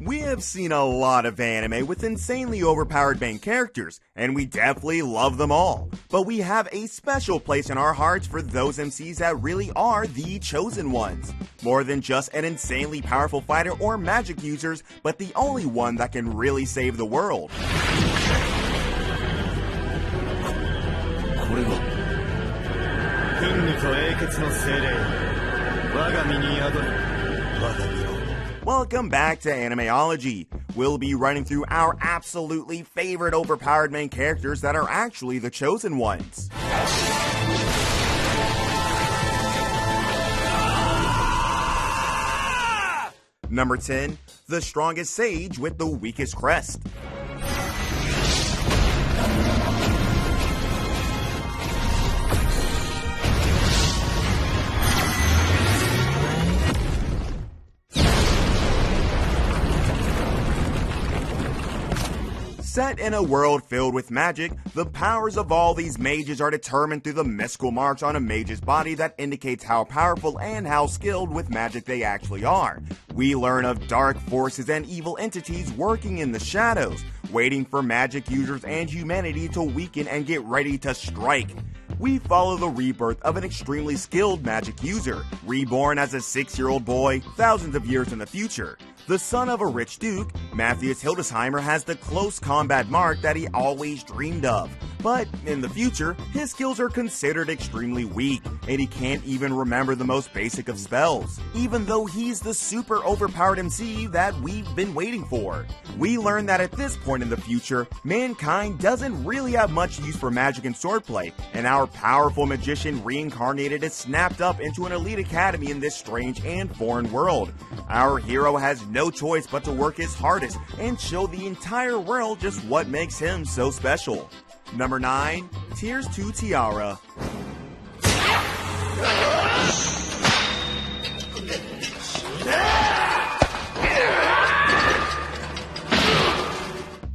We have seen a lot of anime with insanely overpowered main characters, and we definitely love them all. But we have a special place in our hearts for those MCs that really are the chosen ones. More than just an insanely powerful fighter or magic users, but the only one that can really save the world. Welcome back to Animeology. We'll be running through our absolutely favorite overpowered main characters that are actually the chosen ones. Number 10, the strongest sage with the weakest crest. Set in a world filled with magic, the powers of all these mages are determined through the mystical marks on a mage's body that indicates how powerful and how skilled with magic they actually are. We learn of dark forces and evil entities working in the shadows, waiting for magic users and humanity to weaken and get ready to strike. We follow the rebirth of an extremely skilled magic user, reborn as a 6-year-old boy thousands of years in the future. The son of a rich duke, Matthias Hildesheimer has the close combat mark that he always dreamed of. But in the future, his skills are considered extremely weak, and he can't even remember the most basic of spells, even though he's the super overpowered MC that we've been waiting for. We learn that at this point in the future, mankind doesn't really have much use for magic and swordplay, and our powerful magician reincarnated is snapped up into an elite academy in this strange and foreign world. Our hero has no choice but to work his hardest and show the entire world just what makes him so special. Number 9, Tears to Tiara.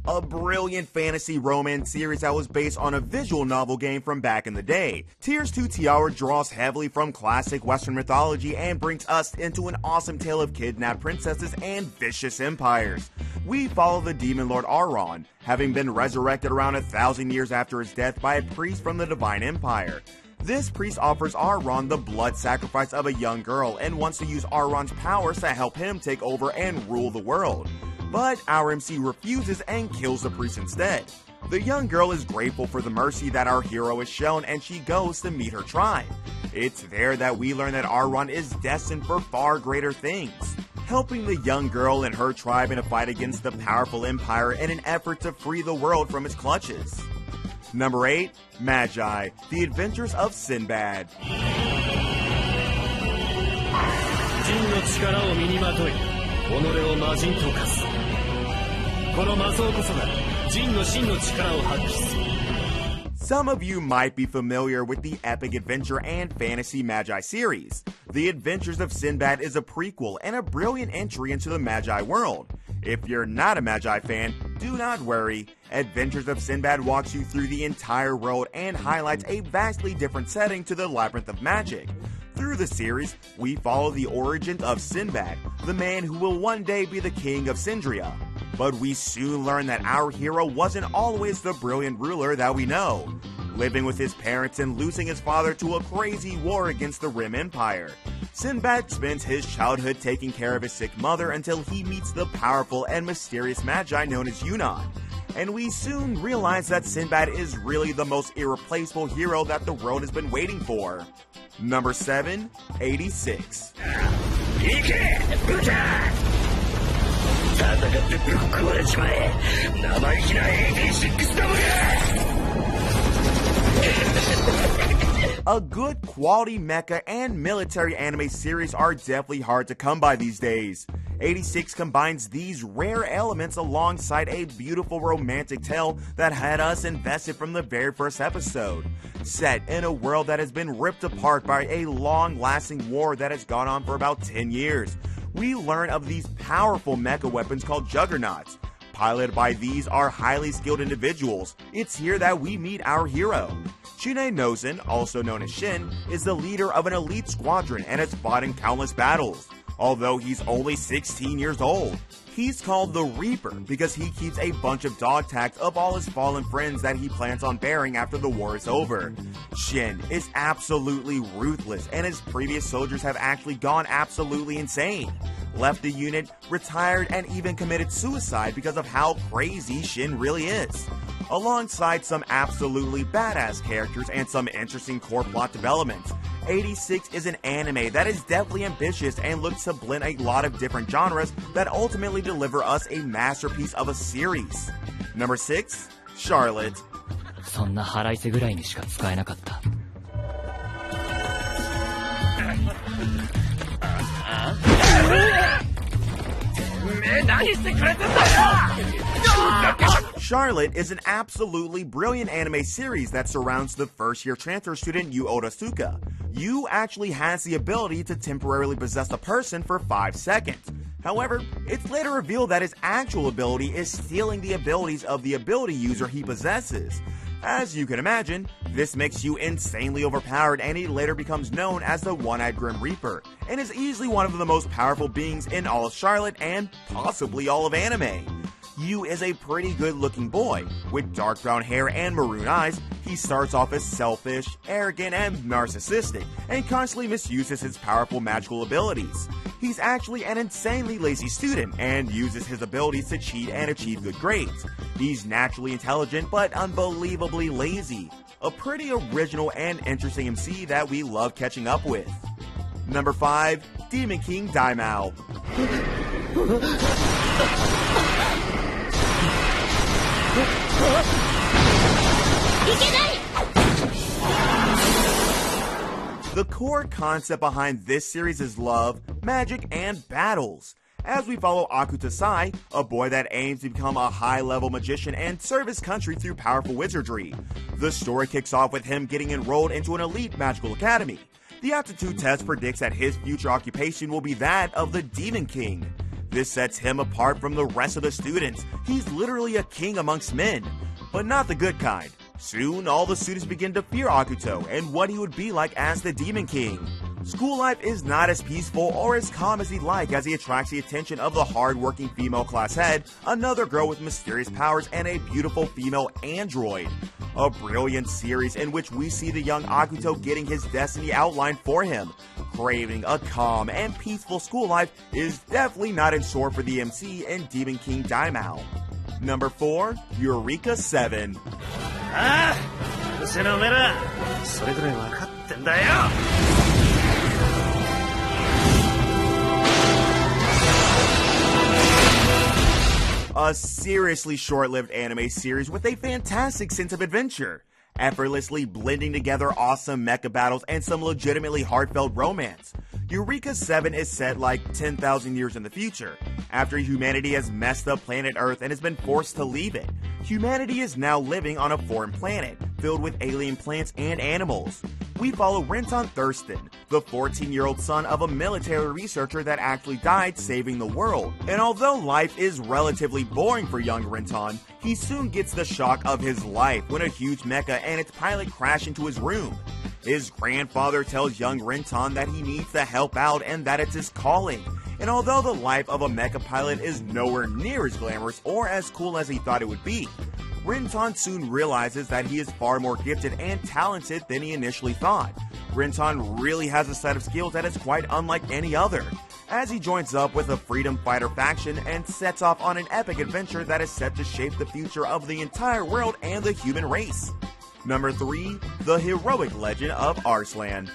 A brilliant fantasy romance series that was based on a visual novel game from back in the day. Tears to Tiara draws heavily from classic Western mythology and brings us into an awesome tale of kidnapped princesses and vicious empires. We follow the demon lord Auron, having been resurrected around 1,000 years after his death by a priest from the Divine Empire. This priest offers Auron the blood sacrifice of a young girl and wants to use Auron's powers to help him take over and rule the world. But our MC refuses and kills the priest instead. The young girl is grateful for the mercy that our hero is shown, and she goes to meet her tribe. It's there that we learn that Auron is destined for far greater things, helping the young girl and her tribe in a fight against the powerful empire in an effort to free the world from its clutches. Number 8, Magi, The Adventures of Sinbad. Some of you might be familiar with the epic adventure and fantasy Magi series. The Adventures of Sinbad is a prequel and a brilliant entry into the Magi world. If you're not a Magi fan, do not worry. Adventures of Sinbad walks you through the entire world and highlights a vastly different setting to the labyrinth of magic. Through the series, we follow the origin of Sinbad, the man who will one day be the king of Sindria. But we soon learn that our hero wasn't always the brilliant ruler that we know, living with his parents and losing his father to a crazy war against the Rim Empire. Sinbad spends his childhood taking care of his sick mother until he meets the powerful and mysterious Magi known as Yunnan. And we soon realize that Sinbad is really the most irreplaceable hero that the world has been waiting for. Number 7, 86. A good quality mecha and military anime series are definitely hard to come by these days. 86 combines these rare elements alongside a beautiful romantic tale that had us invested from the very first episode. Set in a world that has been ripped apart by a long-lasting war that has gone on for about 10 years, we learn of these powerful mecha weapons called juggernauts. Piloted by these are highly skilled individuals. It's here that we meet our hero. Shine Nozen, also known as Shin, is the leader of an elite squadron and has fought in countless battles. although he's only 16 years old. He's called the Reaper because he keeps a bunch of dog tags of all his fallen friends that he plans on burying after the war is over. Shin is absolutely ruthless, and his previous soldiers have actually gone absolutely insane. Left the unit, retired, and even committed suicide because of how crazy Shin really is. Alongside some absolutely badass characters and some interesting core plot developments, 86 is an anime that is definitely ambitious and looks to blend a lot of different genres that ultimately deliver us a masterpiece of a series. Number 6, Charlotte. そんな腹いせぐらいにしか使えなかった。Charlotte is an absolutely brilliant anime series that surrounds the first-year transfer student Yu Otosuka. Yu actually has the ability to temporarily possess a person for 5 seconds. However, it's later revealed that his actual ability is stealing the abilities of the ability user he possesses. As you can imagine, this makes Yu insanely overpowered, and he later becomes known as the One-Eyed Grim Reaper, and is easily one of the most powerful beings in all of Charlotte and possibly all of anime. Yu is a pretty good-looking boy. With dark brown hair and maroon eyes, he starts off as selfish, arrogant, and narcissistic, and constantly misuses his powerful magical abilities. He's actually an insanely lazy student, and uses his abilities to cheat and achieve good grades. He's naturally intelligent, but unbelievably lazy. A pretty original and interesting MC that we love catching up with. Number 5, Demon King Daimao. The core concept behind this series is love, magic, and battles, as we follow Akuta Sai, a boy that aims to become a high-level magician and serve his country through powerful wizardry. The story kicks off with him getting enrolled into an elite magical academy. The aptitude test predicts that his future occupation will be that of the Demon King. This sets him apart from the rest of the students. He's literally a king amongst men, but not the good kind. Soon, all the students begin to fear Akuto and what he would be like as the Demon King. School life is not as peaceful or as calm as he'd like, as he attracts the attention of the hard-working female class head, another girl with mysterious powers, and a beautiful female android. A brilliant series in which we see the young Akuto getting his destiny outlined for him. Craving a calm and peaceful school life is definitely not in store for the MC in Demon King Daimao. Number 4, Eureka VII. ああ、うせのめら、それぐらい分かってんだよ。A seriously short-lived anime series with a fantastic sense of adventure, effortlessly blending together awesome mecha battles and some legitimately heartfelt romance. Eureka VII is set like 10,000 years in the future, after humanity has messed up planet Earth and has been forced to leave it. Humanity is now living on a foreign planet, filled with alien plants and animals. We follow Renton Thurston, the 14-year-old son of a military researcher that actually died saving the world. And although life is relatively boring for young Renton, he soon gets the shock of his life when a huge mecha and its pilot crash into his room. His grandfather tells young Renton that he needs to help out and that it's his calling. And although the life of a mecha pilot is nowhere near as glamorous or as cool as he thought it would be, Renton soon realizes that he is far more gifted and talented than he initially thought. Renton really has a set of skills that is quite unlike any other, as he joins up with a freedom fighter faction and sets off on an epic adventure that is set to shape the future of the entire world and the human race. Number 3, The Heroic Legend of Arslan.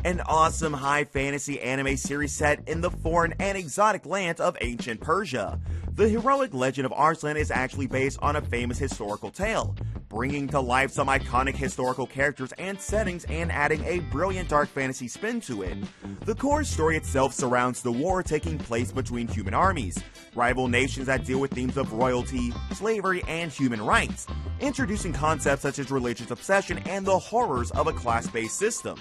An awesome high fantasy anime series set in the foreign and exotic lands of ancient Persia. The Heroic Legend of Arslan is actually based on a famous historical tale, bringing to life some iconic historical characters and settings and adding a brilliant dark fantasy spin to it. The core story itself surrounds the war taking place between human armies, rival nations that deal with themes of royalty, slavery, and human rights, introducing concepts such as religious obsession and the horrors of a class-based system.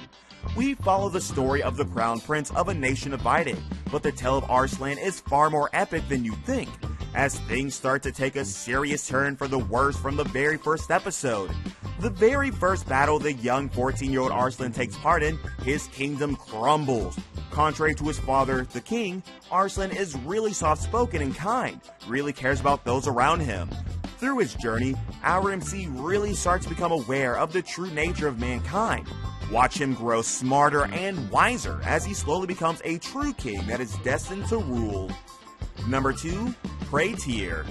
We follow the story of the crown prince of a nation divided, but the tale of Arslan is far more epic than you'd think, as things start to take a serious turn for the worse from the very first episode. The very first battle the young 14-year-old Arslan takes part in, his kingdom crumbles. Contrary to his father, the king, Arslan is really soft-spoken and kind, really cares about those around him. Through his journey, our MC really starts to become aware of the true nature of mankind. Watch him grow smarter and wiser as he slowly becomes a true king that is destined to rule. Number 2, Prey Tier.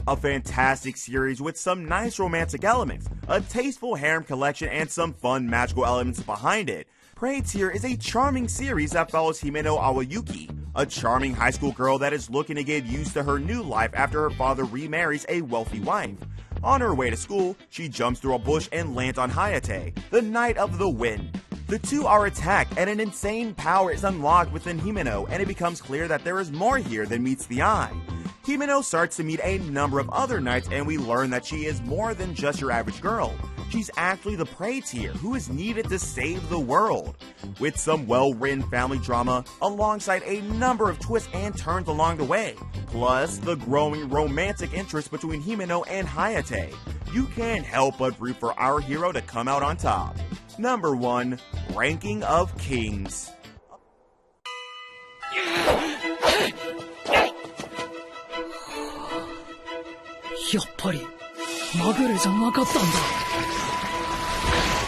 A fantastic series with some nice romantic elements, a tasteful harem collection, and some fun magical elements behind it. Prey Tier is a charming series that follows Himeno Awayuki, a charming high school girl that is looking to get used to her new life after her father remarries a wealthy wife. On her way to school, she jumps through a bush and lands on Hayate, the Knight of the Wind. The two are attacked and an insane power is unlocked within Himeno, and it becomes clear that there is more here than meets the eye. Himeno starts to meet a number of other knights, and we learn that she is more than just your average girl. She's actually the Prey Tier who is needed to save the world. With some well-written family drama, alongside a number of twists and turns along the way, plus the growing romantic interest between Himeno and Hayate, you can't help but root for our hero to come out on top. Number 1, Ranking of Kings. やっぱりまぐれじゃなかったんだ。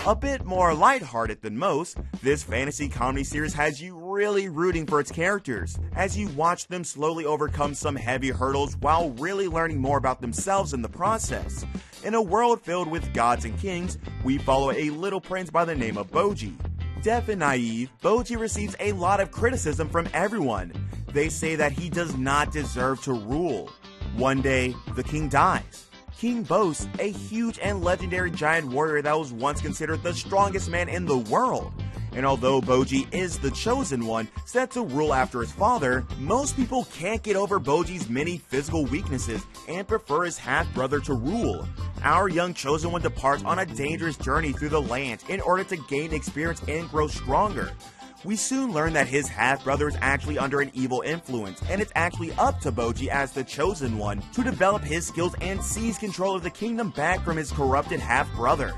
A bit more lighthearted than most, this fantasy comedy series has you really rooting for its characters, as you watch them slowly overcome some heavy hurdles while really learning more about themselves in the process. In a world filled with gods and kings, we follow a little prince by the name of Boji. Deaf and naive, Boji receives a lot of criticism from everyone. They say that he does not deserve to rule. One day, the king dies. King Bose, a huge and legendary giant warrior that was once considered the strongest man in the world. And although Boji is the chosen one, set to rule after his father, most people can't get over Boji's many physical weaknesses and prefer his half-brother to rule. Our young chosen one departs on a dangerous journey through the land in order to gain experience and grow stronger. We soon learn that his half-brother is actually under an evil influence, and it's actually up to Boji as the chosen one to develop his skills and seize control of the kingdom back from his corrupted half-brother.